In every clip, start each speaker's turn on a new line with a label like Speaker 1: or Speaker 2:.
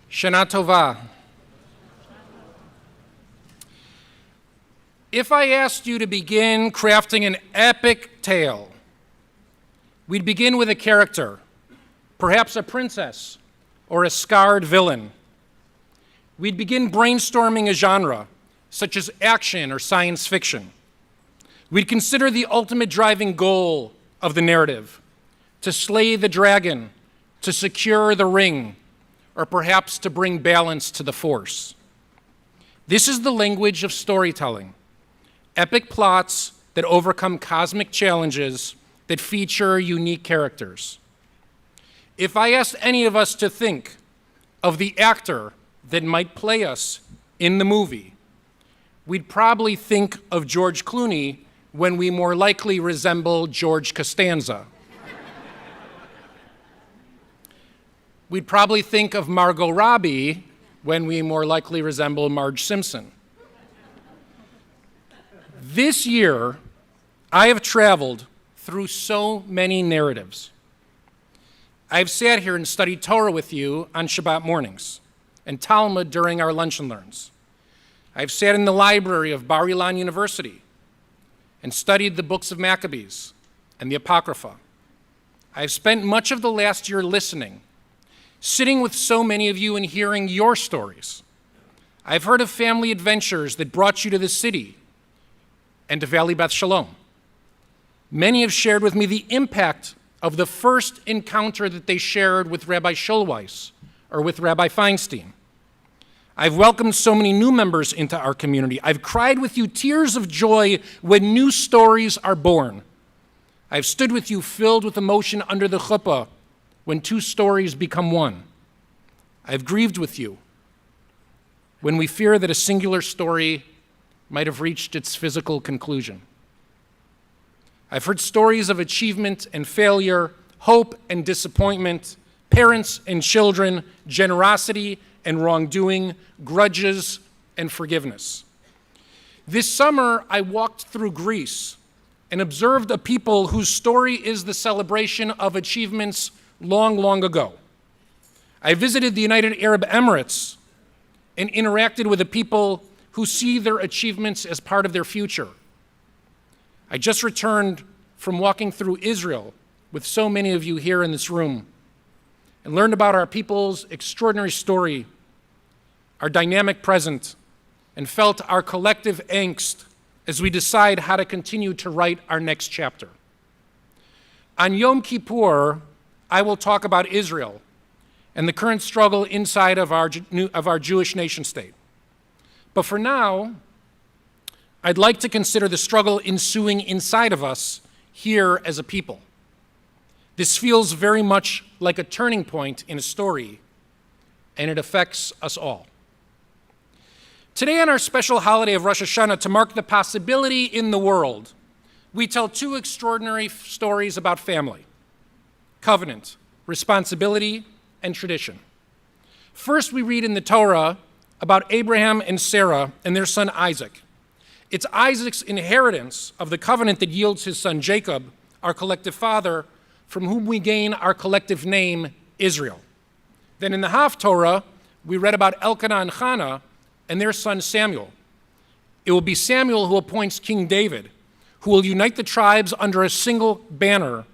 Speaker 1: Shana Tova. If I asked you to begin crafting an epic tale, we'd begin with a character, perhaps a princess or a scarred villain. We'd begin brainstorming a genre, such as action or science fiction. We'd consider the ultimate driving goal of the narrative, to slay the dragon, to secure the ring, or perhaps to bring balance to the force. This is the language of storytelling, epic plots that overcome cosmic challenges that feature unique characters. If I asked any of us to think of the actor that might play us in the movie, we'd probably think of George Clooney when we more likely resemble George Costanza. We'd probably think of Margot Robbie when we more likely resemble Marge Simpson. This year, I have traveled through so many narratives. I've sat here and studied Torah with you on Shabbat mornings and Talmud during our lunch and learns. I've sat in the library of Bar Ilan University and studied the books of Maccabees and the Apocrypha. I've spent much of the last year listening, sitting with so many of you and hearing your stories. I've heard of family adventures that brought you to the city and to Valley Beth Shalom. Many have shared with me the impact of the first encounter that they shared with Rabbi Schulweis or with Rabbi Feinstein. I've welcomed so many new members into our community. I've cried with you tears of joy when new stories are born. I've stood with you filled with emotion under the chuppah when two stories become one. I've grieved with you when we fear that a singular story might have reached its physical conclusion. I've heard stories of achievement and failure, hope and disappointment, parents and children, generosity and wrongdoing, grudges and forgiveness. This summer, I walked through Greece and observed a people whose story is the celebration of achievements long, long ago. I visited the United Arab Emirates and interacted with a people who see their achievements as part of their future. I just returned from walking through Israel with so many of you here in this room and learned about our people's extraordinary story, our dynamic present, and felt our collective angst as we decide how to continue to write our next chapter. On Yom Kippur, I will talk about Israel and the current struggle inside of our Jewish nation state. But for now, I'd like to consider the struggle ensuing inside of us here as a people. This feels very much like a turning point in a story, and it affects us all. Today on our special holiday of Rosh Hashanah, to mark the possibility in the world, we tell two extraordinary stories about family: covenant, responsibility, and tradition. First, we read in the Torah about Abraham and Sarah and their son Isaac. It's Isaac's inheritance of the covenant that yields his son Jacob, our collective father, from whom we gain our collective name, Israel. Then in the Haftorah, we read about Elkanah and Hannah and their son Samuel. It will be Samuel who appoints King David, who will unite the tribes under a single banner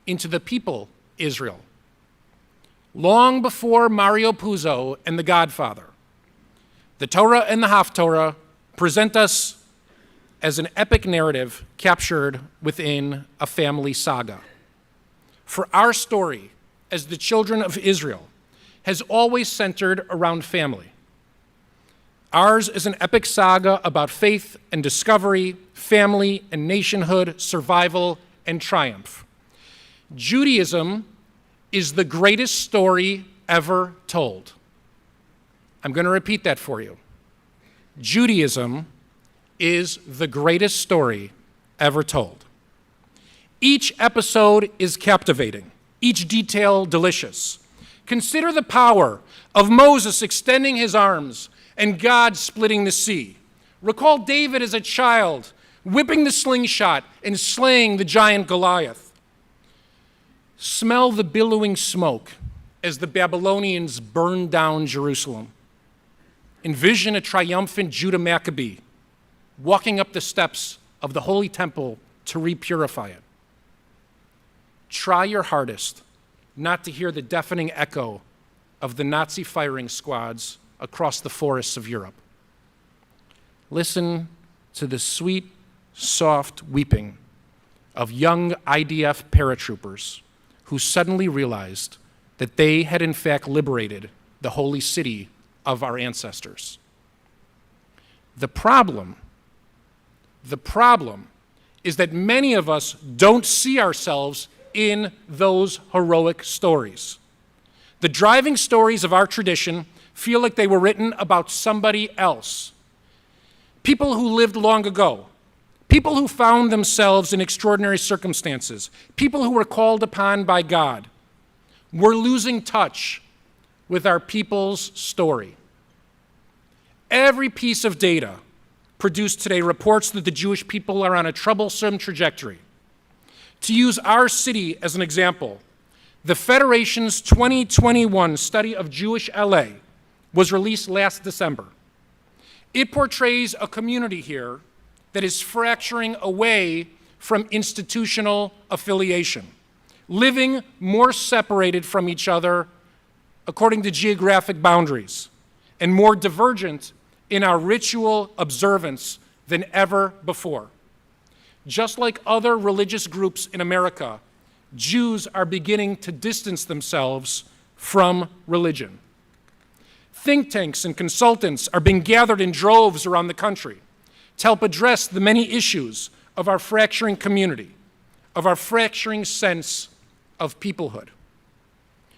Speaker 1: into the people Israel. Long before Mario Puzo and The Godfather, the Torah and the Haftorah present us as an epic narrative captured within a family saga. For our story as the children of Israel has always centered around family. Ours is an epic saga about faith and discovery, family and nationhood, survival and triumph. Judaism is the greatest story ever told. I'm going to repeat that for you. Judaism is the greatest story ever told. Each episode is captivating, each detail delicious. Consider the power of Moses extending his arms and God splitting the sea. Recall David as a child, whipping the slingshot and slaying the giant Goliath. Smell the billowing smoke as the Babylonians burned down Jerusalem. Envision a triumphant Judah Maccabee walking up the steps of the Holy Temple to repurify it. Try your hardest not to hear the deafening echo of the Nazi firing squads across the forests of Europe. Listen to the sweet, soft weeping of young IDF paratroopers who suddenly realized that they had in fact liberated the holy city of our ancestors. The problem is that many of us don't see ourselves in those heroic stories. The driving stories of our tradition feel like they were written about somebody else. People who lived long ago, people who found themselves in extraordinary circumstances, people who were called upon by God. We're losing touch with our people's story. Every piece of data produced today reports that the Jewish people are on a troublesome trajectory. To use our city as an example, the Federation's 2021 study of Jewish LA was released last December. It portrays a community here that is fracturing away from institutional affiliation, living more separated from each other according to geographic boundaries, and more divergent in our ritual observance than ever before. Just like other religious groups in America, Jews are beginning to distance themselves from religion. Think tanks and consultants are being gathered in droves around the country to help address the many issues of our fracturing community, of our fracturing sense of peoplehood.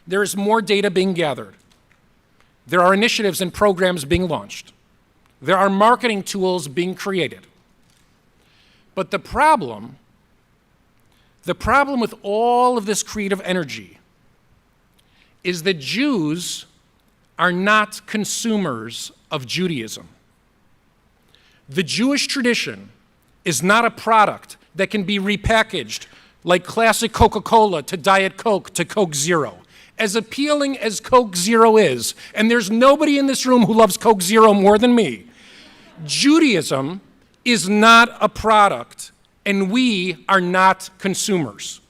Speaker 1: There is more data being gathered. There are initiatives and programs being launched. There are marketing tools being created. But the problem with all of this creative energy is that Jews are not consumers of Judaism. The Jewish tradition is not a product that can be repackaged like classic Coca-Cola to Diet Coke to Coke Zero. As appealing as Coke Zero is, and there's nobody in this room who loves Coke Zero more than me, Judaism is not a product, and we are not consumers.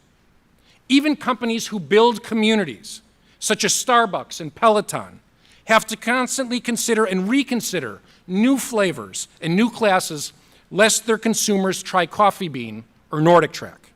Speaker 1: Even companies who build communities, such as Starbucks and Peloton, have to constantly consider and reconsider new flavors and new classes lest their consumers try Coffee Bean or Nordic Track.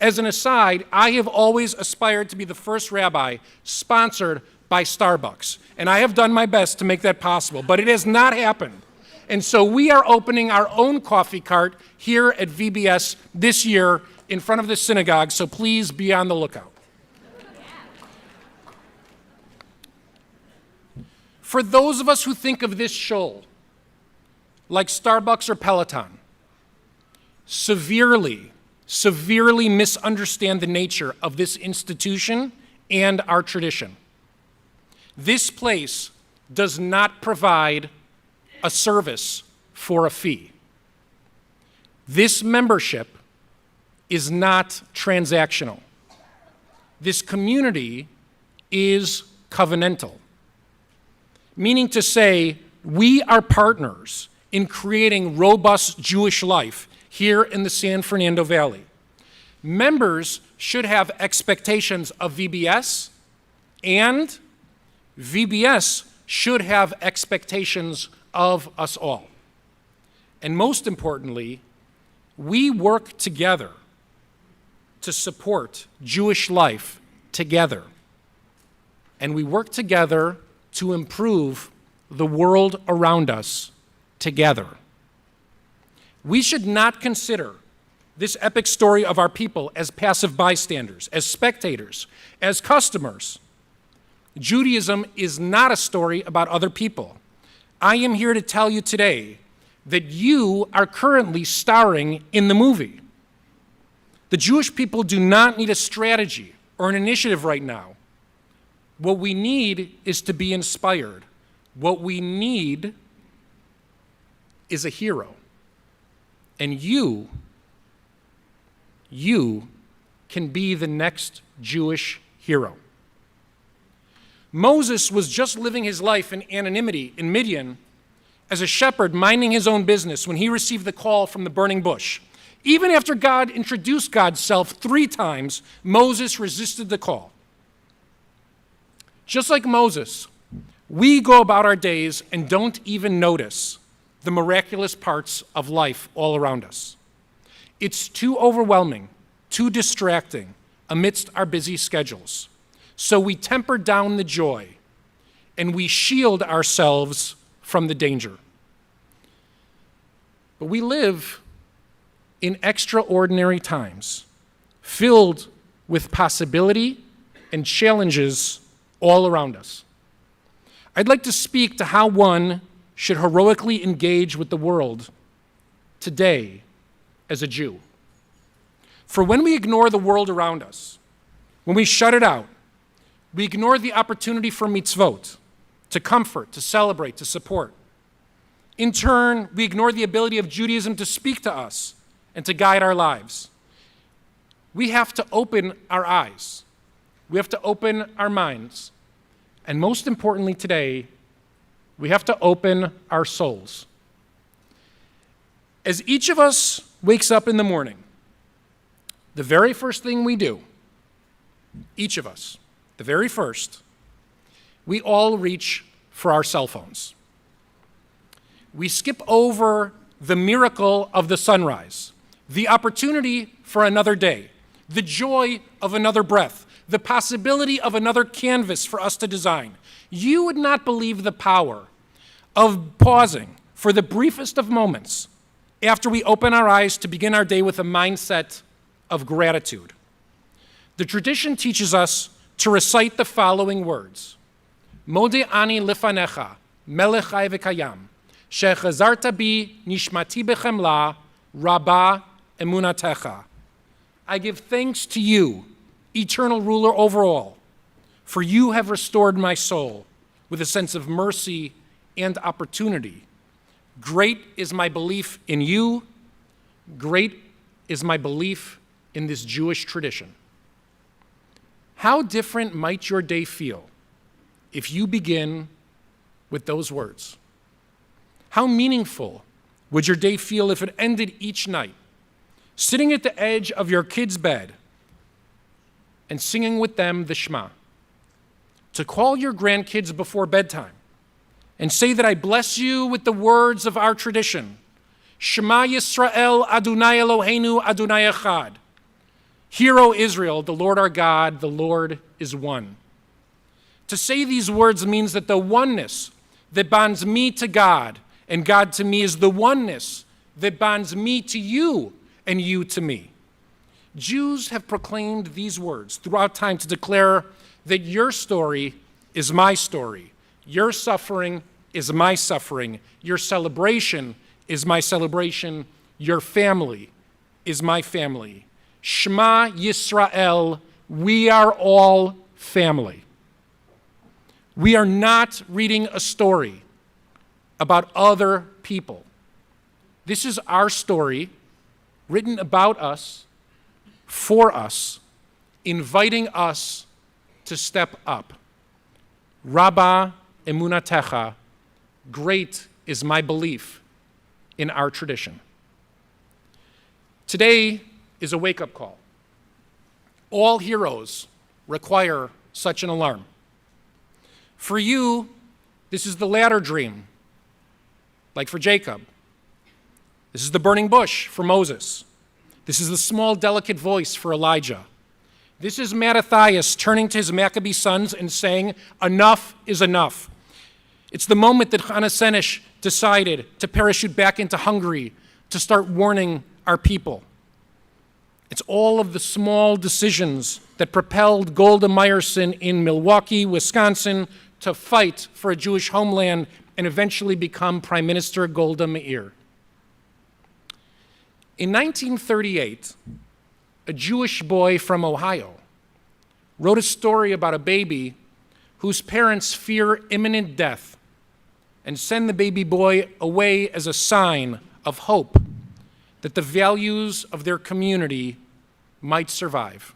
Speaker 1: As an aside, I have always aspired to be the first rabbi sponsored by Starbucks, and I have done my best to make that possible, but it has not happened. And so we are opening our own coffee cart here at VBS this year in front of the synagogue, so please be on the lookout. For those of us who think of this shoal like Starbucks or Peloton, severely misunderstand the nature of this institution and our tradition. This place does not provide a service for a fee. This membership is not transactional. This community is covenantal, meaning to say we are partners in creating robust Jewish life here in the San Fernando Valley. Members should have expectations of VBS, and VBS should have expectations of us all. And most importantly, we work together to support Jewish life together. And we work together to improve the world around us together. We should not consider this epic story of our people as passive bystanders, as spectators, as customers. Judaism is not a story about other people. I am here to tell you today that you are currently starring in the movie. The Jewish people do not need a strategy or an initiative right now. What we need is to be inspired. What we need is a hero. And you can be the next Jewish hero. Moses was just living his life in anonymity in Midian as a shepherd minding his own business when he received the call from the burning bush. Even after God introduced God's self 3 times, Moses resisted the call. Just like Moses, we go about our days and don't even notice the miraculous parts of life all around us. It's too overwhelming, too distracting amidst our busy schedules. So we temper down the joy and we shield ourselves from the danger. But we live in extraordinary times, filled with possibility and challenges all around us. I'd like to speak to how one should heroically engage with the world today as a Jew. For when we ignore the world around us, when we shut it out, we ignore the opportunity for mitzvot, to comfort, to celebrate, to support. In turn, we ignore the ability of Judaism to speak to us and to guide our lives. We have to open our eyes. We have to open our minds. And most importantly today, we have to open our souls. As each of us wakes up in the morning, the very first thing we do, each of us, the very first, we all reach for our cell phones. We skip over the miracle of the sunrise, the opportunity for another day, the joy of another breath, the possibility of another canvas for us to design. You would not believe the power of pausing for the briefest of moments after we open our eyes to begin our day with a mindset of gratitude. The tradition teaches us to recite the following words: Modeh ani lefanecha, melech chai v'kayam, shechazarta bi nishmati bechemla, rabba emunatecha. I give thanks to you, eternal ruler over all, for you have restored my soul with a sense of mercy and opportunity. Great is my belief in you. Great is my belief in this Jewish tradition. How different might your day feel if you begin with those words? How meaningful would your day feel if it ended each night, sitting at the edge of your kid's bed and singing with them the Shema? To call your grandkids before bedtime and say that I bless you with the words of our tradition, Shema Yisrael, Adonai Eloheinu, Adonai Echad. Hear, O Israel, the Lord our God, the Lord is one. To say these words means that the oneness that bonds me to God and God to me is the oneness that bonds me to you and you to me. Jews have proclaimed these words throughout time to declare that your story is my story, your suffering is my suffering, your celebration is my celebration, your family is my family. Shema Yisrael, we are all family. We are not reading a story about other people. This is our story, written about us, for us, inviting us to step up. Rabba emunatecha, great is my belief in our tradition. Today is a wake-up call. All heroes require such an alarm. For you, this is the ladder dream, like for Jacob. This is the burning bush for Moses. This is the small, delicate voice for Elijah. This is Mattathias turning to his Maccabee sons and saying, enough is enough. It's the moment that Chana Senesh decided to parachute back into Hungary to start warning our people. It's all of the small decisions that propelled Golda Meyerson in Milwaukee, Wisconsin, to fight for a Jewish homeland and eventually become Prime Minister Golda Meir. In 1938, a Jewish boy from Ohio wrote a story about a baby whose parents fear imminent death and send the baby boy away as a sign of hope that the values of their community might survive.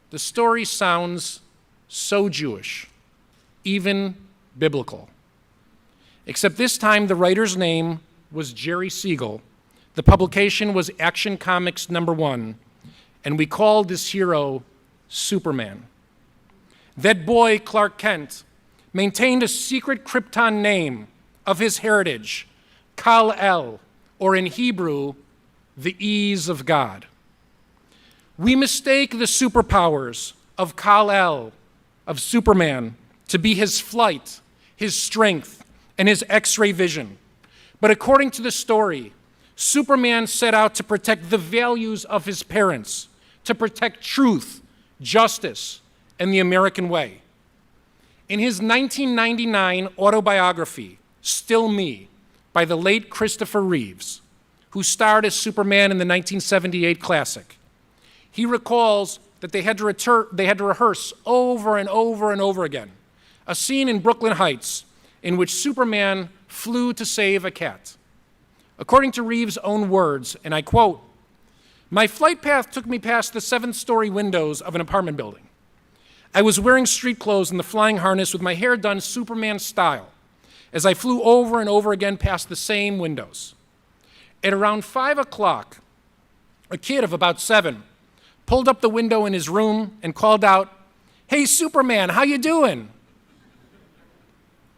Speaker 1: The story sounds so Jewish, even biblical. Except this time the writer's name was Jerry Siegel. The publication was Action Comics #1, and we called this hero Superman. That boy, Clark Kent, maintained a secret Krypton name of his heritage, Kal-El, or in Hebrew, the ease of God. We mistake the superpowers of Kal-El, of Superman, to be his flight, his strength, and his X-ray vision. But according to the story, Superman set out to protect the values of his parents, to protect truth, justice, and the American way. In his 1999 autobiography, Still Me, by the late Christopher Reeves, who starred as Superman in the 1978 classic, he recalls that they had to rehearse over and over and over again a scene in Brooklyn Heights in which Superman flew to save a cat. According to Reeves' own words, and I quote, "My flight path took me past the 7th-story windows of an apartment building. I was wearing street clothes and the flying harness with my hair done Superman style as I flew over and over again past the same windows. At around 5 o'clock, a kid of about 7 pulled up the window in his room and called out, 'Hey, Superman, how you doing?'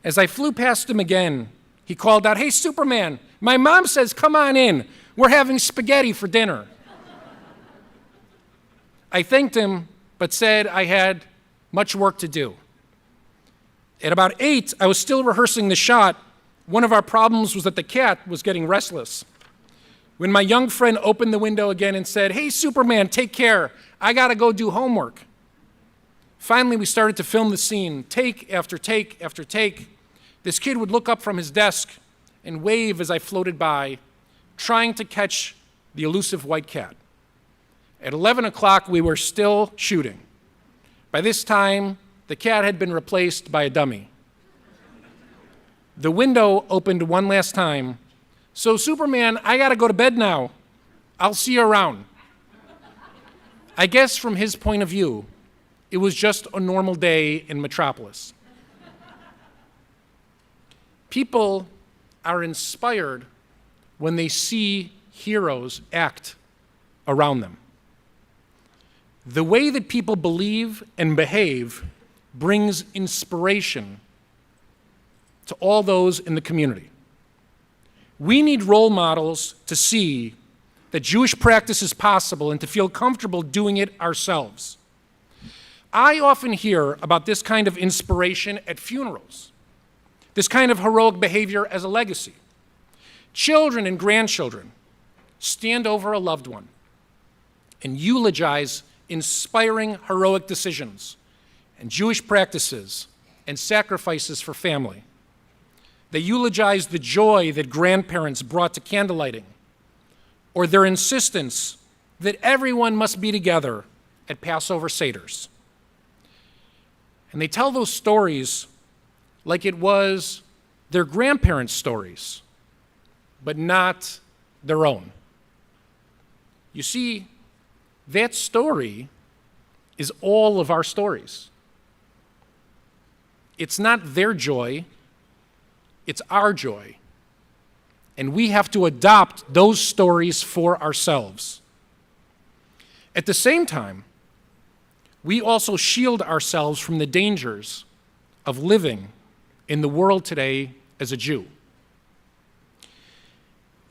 Speaker 1: As I flew past him again, he called out, 'Hey, Superman, my mom says come on in. We're having spaghetti for dinner.' I thanked him, but said I had much work to do. At about 8, I was still rehearsing the shot. One of our problems was that the cat was getting restless. When my young friend opened the window again and said, 'Hey, Superman, take care. I gotta go do homework.' Finally, we started to film the scene, take after take after take. This kid would look up from his desk and wave as I floated by, trying to catch the elusive white cat. At 11 o'clock, we were still shooting. By this time, the cat had been replaced by a dummy. The window opened one last time. 'So, Superman, I gotta go to bed now. I'll see you around.' I guess from his point of view, it was just a normal day in Metropolis. People are inspired when they see heroes act around them. The way that people believe and behave brings inspiration to all those in the community. We need role models to see that Jewish practice is possible and to feel comfortable doing it ourselves. I often hear about this kind of inspiration at funerals, this kind of heroic behavior as a legacy. Children and grandchildren stand over a loved one and eulogize inspiring heroic decisions and Jewish practices and sacrifices for family. They eulogize the joy that grandparents brought to candlelighting, or their insistence that everyone must be together at Passover Seders. And they tell those stories like it was their grandparents' stories, but not their own. You see, that story is all of our stories. It's not their joy, it's our joy. And we have to adopt those stories for ourselves. At the same time, we also shield ourselves from the dangers of living in the world today as a Jew.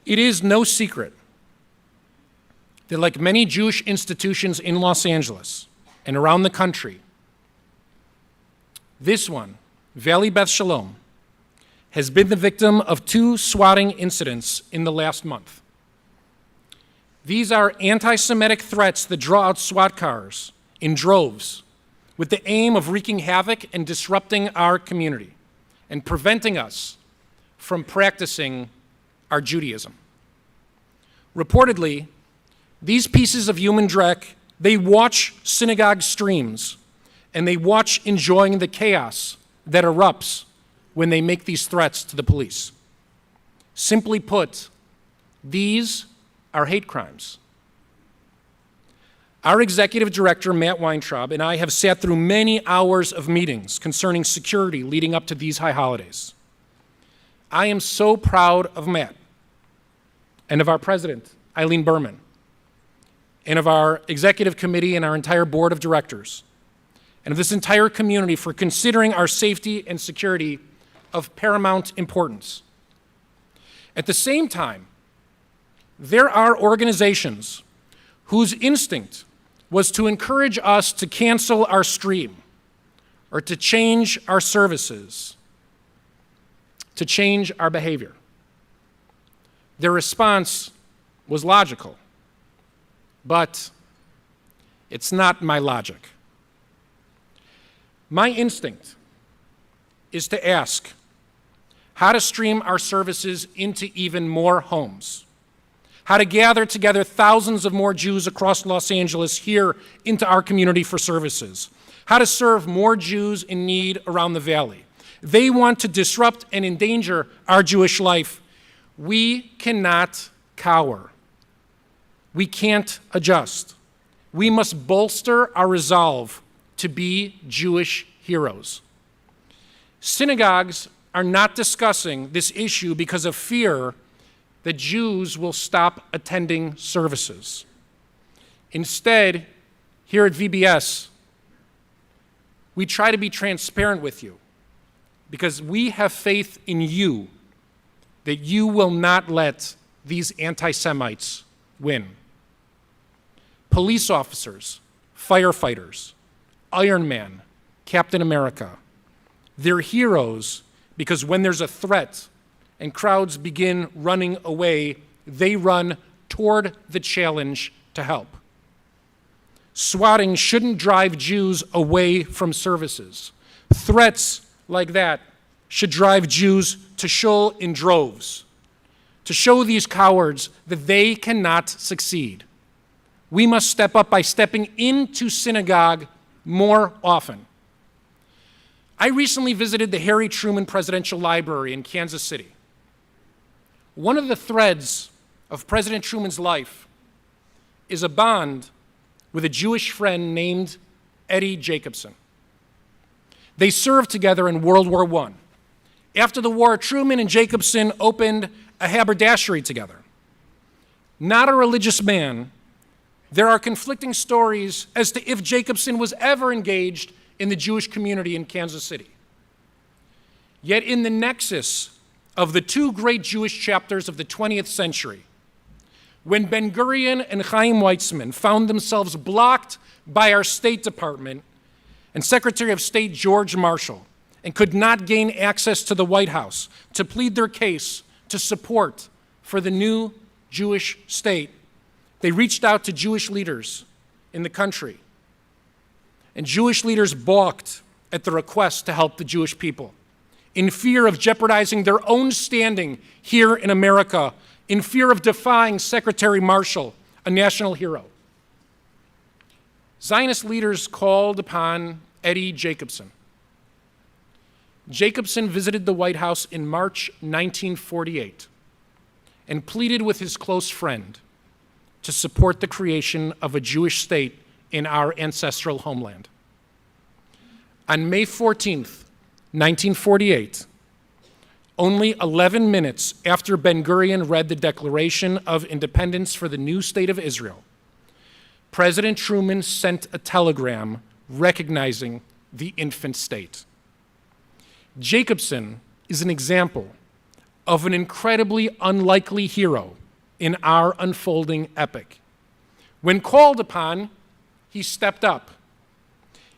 Speaker 1: It is no secret that, like many Jewish institutions in Los Angeles and around the country, this one, Valley Beth Shalom, has been the victim of 2 swatting incidents in the last month. These are anti-Semitic threats that draw out SWAT cars in droves with the aim of wreaking havoc and disrupting our community and preventing us from practicing our Judaism. Reportedly, these pieces of human dreck, they watch synagogue streams and they watch enjoying the chaos that erupts when they make these threats to the police. Simply put, these are hate crimes. Our executive director, Matt Weintraub, and I have sat through many hours of meetings concerning security leading up to these high holidays. I am so proud of Matt and of our president, Eileen Berman, and of our executive committee and our entire board of directors, and of this entire community for considering our safety and security of paramount importance. At the same time, there are organizations whose instinct was to encourage us to cancel our stream or to change our services, to change our behavior. Their response was logical, but it's not my logic. My instinct is to ask how to stream our services into even more homes, how to gather together thousands of more Jews across Los Angeles here into our community for services, how to serve more Jews in need around the valley. They want to disrupt and endanger our Jewish life. We cannot cower. We can't adjust. We must bolster our resolve to be Jewish heroes. Synagogues are not discussing this issue because of fear that Jews will stop attending services. Instead, here at VBS, we try to be transparent with you because we have faith in you that you will not let these anti-Semites win. Police officers, firefighters, Iron Man, Captain America, they're heroes because when there's a threat and crowds begin running away, they run toward the challenge to help. Swatting shouldn't drive Jews away from services. Threats like that should drive Jews to shul in droves, to show these cowards that they cannot succeed. We must step up by stepping into synagogue more often. I recently visited the Harry Truman Presidential Library in Kansas City. One of the threads of President Truman's life is a bond with a Jewish friend named Eddie Jacobson. They served together in World War I. After the war, Truman and Jacobson opened a haberdashery together. Not a religious man, there are conflicting stories as to if Jacobson was ever engaged in the Jewish community in Kansas City. Yet in the nexus of the two great Jewish chapters of the 20th century, when Ben-Gurion and Chaim Weizmann found themselves blocked by our State Department and Secretary of State George Marshall and could not gain access to the White House to plead their case to support for the new Jewish state, they reached out to Jewish leaders in the country. And Jewish leaders balked at the request to help the Jewish people in fear of jeopardizing their own standing here in America, in fear of defying Secretary Marshall, a national hero. Zionist leaders called upon Eddie Jacobson. Jacobson visited the White House in March 1948 and pleaded with his close friend to support the creation of a Jewish state in our ancestral homeland. On May 14th, 1948, only 11 minutes after Ben-Gurion read the Declaration of Independence for the new state of Israel, President Truman sent a telegram recognizing the infant state. Jacobson is an example of an incredibly unlikely hero in our unfolding epic. When called upon, he stepped up.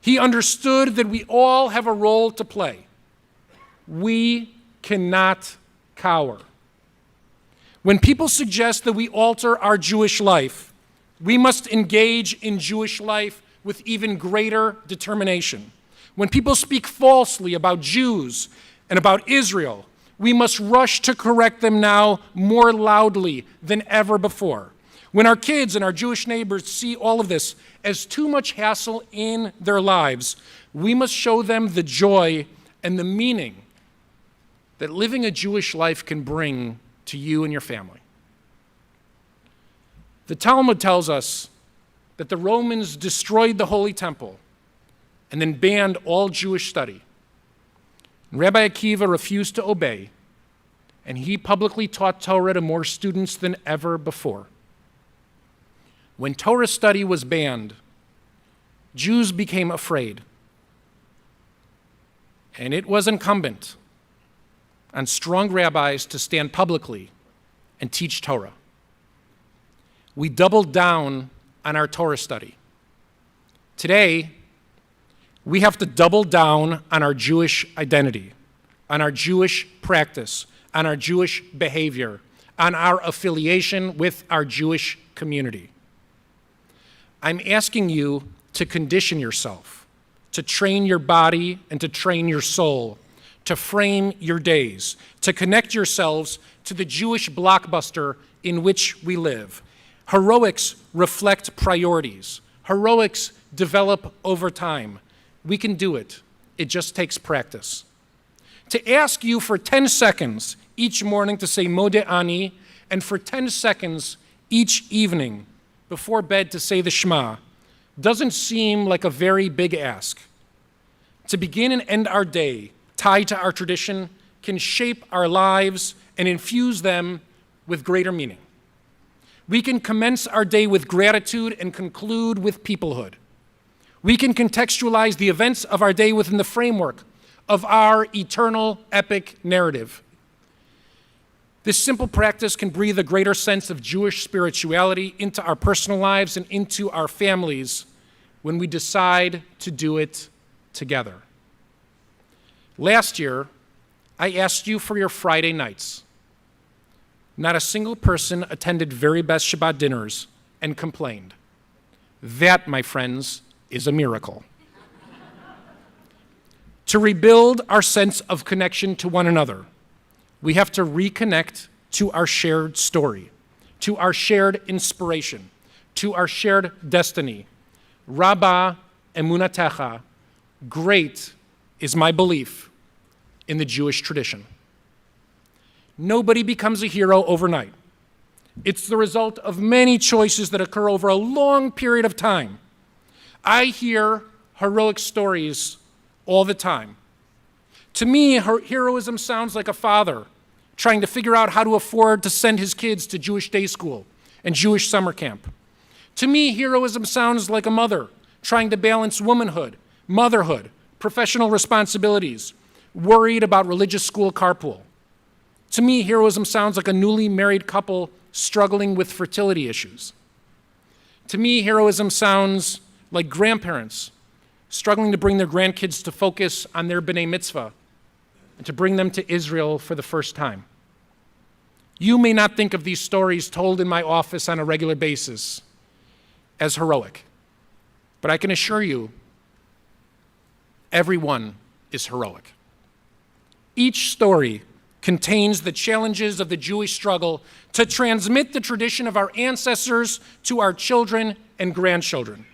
Speaker 1: He understood that we all have a role to play. We cannot cower. When people suggest that we alter our Jewish life, we must engage in Jewish life with even greater determination. When people speak falsely about Jews and about Israel, we must rush to correct them now more loudly than ever before. When our kids and our Jewish neighbors see all of this as too much hassle in their lives, we must show them the joy and the meaning that living a Jewish life can bring to you and your family. The Talmud tells us that the Romans destroyed the Holy Temple and then banned all Jewish study. Rabbi Akiva refused to obey, and he publicly taught Torah to more students than ever before. When Torah study was banned, Jews became afraid, and it was incumbent on strong rabbis to stand publicly and teach Torah. We doubled down on our Torah study. Today, we have to double down on our Jewish identity, on our Jewish practice, on our Jewish behavior, on our affiliation with our Jewish community. I'm asking you to condition yourself, to train your body and to train your soul, to frame your days, to connect yourselves to the Jewish blockbuster in which we live. Heroics reflect priorities. Heroics develop over time. We can do it. It just takes practice. To ask you for 10 seconds each morning to say Modeh Ani, and for 10 seconds each evening before bed to say the Shema, doesn't seem like a very big ask. To begin and end our day tied to our tradition can shape our lives and infuse them with greater meaning. We can commence our day with gratitude and conclude with peoplehood. We can contextualize the events of our day within the framework of our eternal epic narrative. This simple practice can breathe a greater sense of Jewish spirituality into our personal lives and into our families when we decide to do it together. Last year, I asked you for your Friday nights. Not a single person attended Very Best Shabbat dinners and complained. That, my friends, is a miracle. To rebuild our sense of connection to one another, we have to reconnect to our shared story, to our shared inspiration, to our shared destiny. Rabbah emunatecha, great is my belief in the Jewish tradition. Nobody becomes a hero overnight. It's the result of many choices that occur over a long period of time. I hear heroic stories all the time. To me, heroism sounds like a father trying to figure out how to afford to send his kids to Jewish day school and Jewish summer camp. To me, heroism sounds like a mother trying to balance womanhood, motherhood, professional responsibilities, worried about religious school carpool. To me, heroism sounds like a newly married couple struggling with fertility issues. To me, heroism sounds like grandparents struggling to bring their grandkids to focus on their B'nai Mitzvah and to bring them to Israel for the first time. You may not think of these stories told in my office on a regular basis as heroic, but I can assure you, everyone is heroic. Each story contains the challenges of the Jewish struggle to transmit the tradition of our ancestors to our children and grandchildren.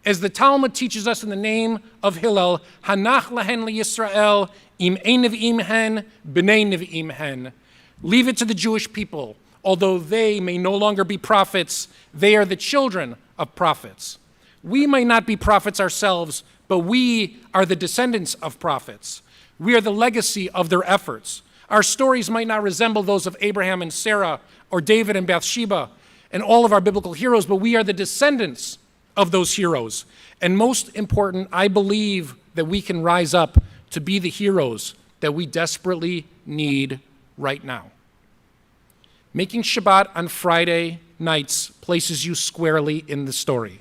Speaker 1: As the Talmud teaches us in the name of Hillel, Hanach lahen liYisrael, im ein nevi'im hen, b'nei nevi'im hen. Leave it to the Jewish people. Although they may no longer be prophets, they are the children of prophets. We may not be prophets ourselves, but we are the descendants of prophets. We are the legacy of their efforts. Our stories might not resemble those of Abraham and Sarah or David and Bathsheba and all of our biblical heroes, but we are the descendants of those heroes. And most important, I believe that we can rise up to be the heroes that we desperately need right now. Making Shabbat on Friday nights places you squarely in the story.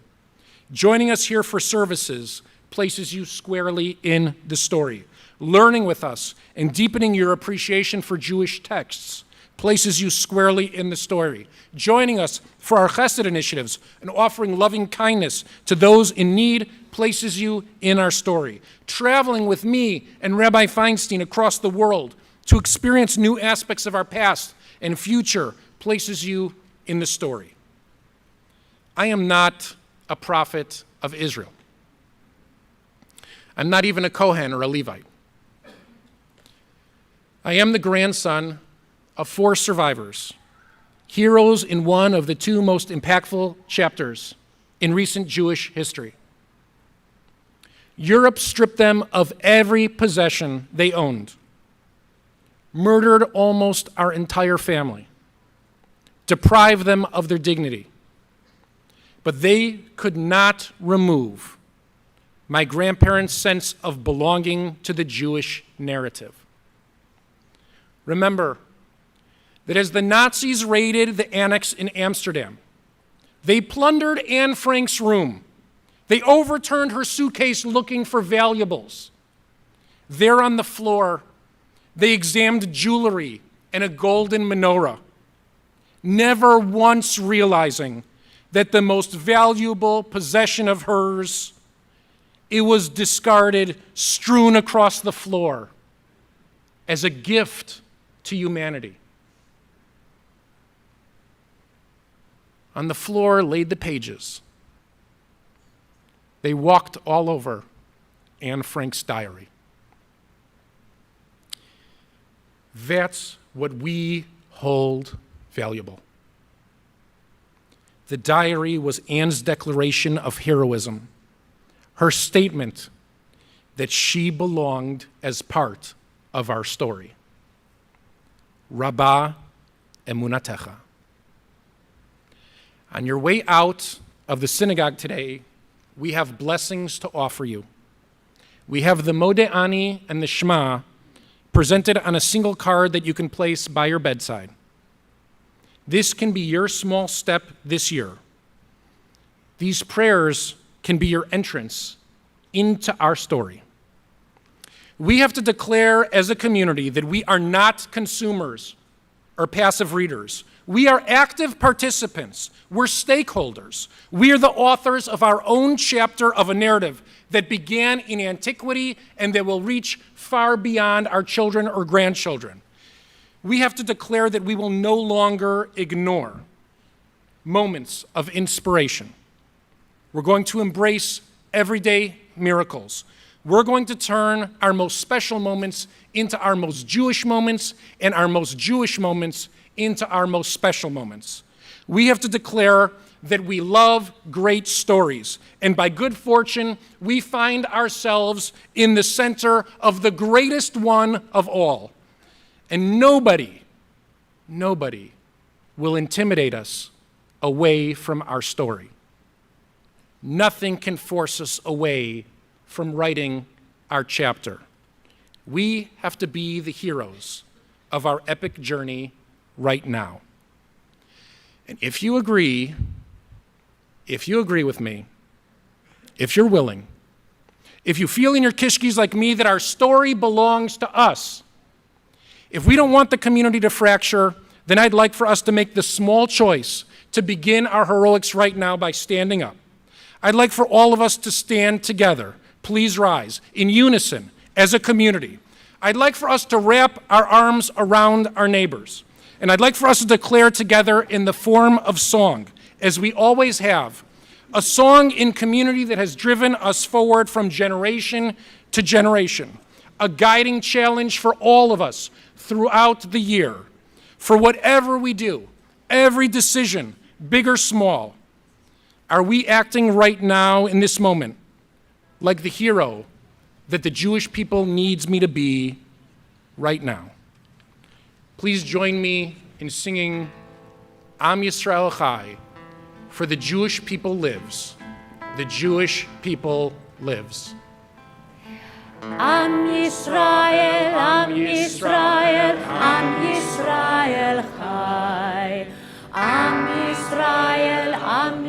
Speaker 1: Joining us here for services places you squarely in the story. Learning with us and deepening your appreciation for Jewish texts places you squarely in the story. Joining us for our chesed initiatives and offering loving kindness to those in need places you in our story. Traveling with me and Rabbi Feinstein across the world to experience new aspects of our past and future places you in the story. I am not a prophet of Israel. I'm not even a Kohen or a Levite. I am the grandson of 4 survivors, heroes in one of the 2 most impactful chapters in recent Jewish history. Europe stripped them of every possession they owned, murdered almost our entire family, deprived them of their dignity. But they could not remove my grandparents' sense of belonging to the Jewish narrative. Remember that as the Nazis raided the annex in Amsterdam, they plundered Anne Frank's room. They overturned her suitcase looking for valuables. There on the floor, they examined jewelry and a golden menorah, never once realizing that the most valuable possession of hers, it was discarded, strewn across the floor as a gift to humanity. On the floor laid the pages. They walked all over Anne Frank's diary. That's what we hold valuable. The diary was Anne's declaration of heroism, her statement that she belonged as part of our story. Rabbah emunatecha. On your way out of the synagogue today, we have blessings to offer you. We have the Modeh and the Shema presented on a single card that you can place by your bedside. This can be your small step this year. These prayers can be your entrance into our story. We have to declare as a community that we are not consumers or passive readers. We are active participants. We're stakeholders. We are the authors of our own chapter of a narrative that began in antiquity and that will reach far beyond our children or grandchildren. We have to declare that we will no longer ignore moments of inspiration. We're going to embrace everyday miracles. We're going to turn our most special moments into our most Jewish moments and our most Jewish moments into our most special moments. We have to declare that we love great stories, and by good fortune, we find ourselves in the center of the greatest one of all. And nobody will intimidate us away from our story. Nothing can force us away from writing our chapter. We have to be the heroes of our epic journey right now. And if you agree with me, if you're willing, if you feel in your kishkis like me that our story belongs to us, if we don't want the community to fracture, then I'd like for us to make the small choice to begin our heroics right now by standing up. I'd like for all of us to stand together. Please rise in unison as a community. I'd like for us to wrap our arms around our neighbors. And I'd like for us to declare together in the form of song, as we always have, a song in community that has driven us forward from generation to generation, a guiding challenge for all of us throughout the year. For whatever we do, every decision, big or small, are we acting right now in this moment like the hero that the Jewish people needs me to be right now? Please join me in singing Am Yisrael Chai, for the Jewish people lives. The Jewish people lives.
Speaker 2: Am Yisrael, Am Yisrael, Am Yisrael Chai. Am Yisrael, Am